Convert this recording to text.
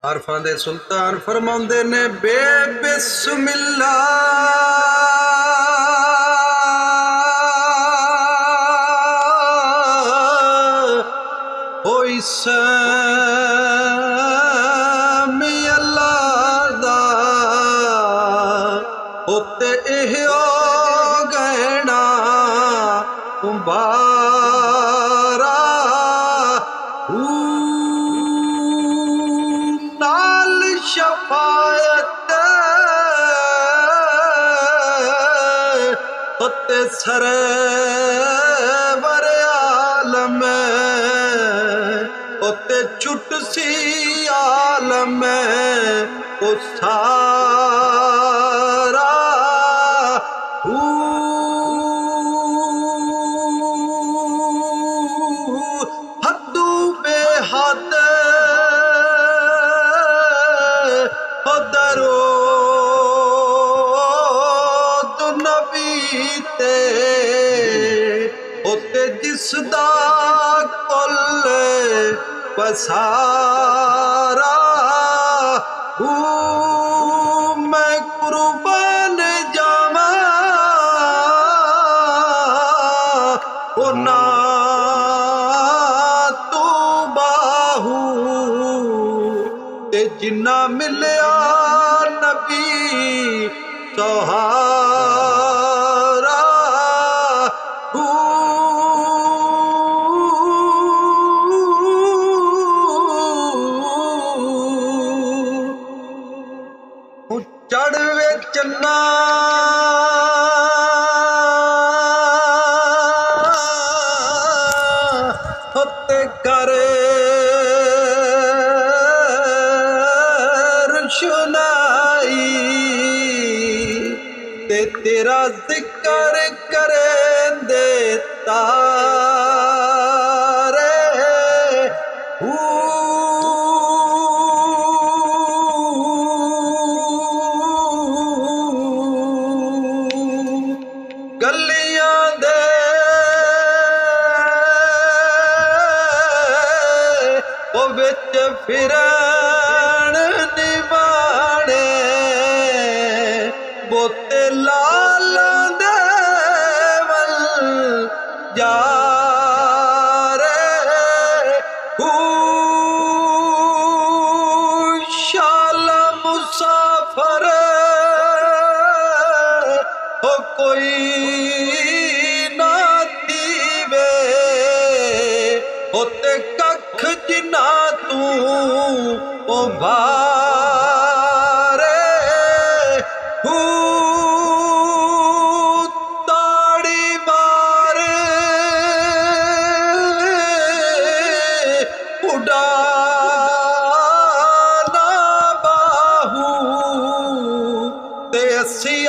ਆਰਫਾਂ ਦੇ ਸੁਲਤਾਨ ਫਰਮਾਉਂਦੇ ਨੇ ਬੇਬਿਸਮਿਲ੍ਲਾ ਹੋਈ ਸੈਮੀ ਅੱਲਾ ਦਾ ਉੱਤੇ ਇਹੋ ਗਹਿਣਾ ਕੁੰਬਾਰਾ नाल शफायत होते सरवर आलम होते चुटसी आलम ओ सारा हदू बेहद जिसदा कुल पसारा मैं कुर्बान जावा ओ ना तू बाहू ते जिन्ना मिलया नबी सहारा चढ़वे चन्ना होते करे रुशनाई ते तेरा जिक्र करे देता गलियां दे ओ विच फिरन निवाणे बोते लाल दे वल जा रे शाला मुसाफर हो कोई होते कख जिना तू ओ भारे ताड़ी मार उड़ाना बाहू ते असी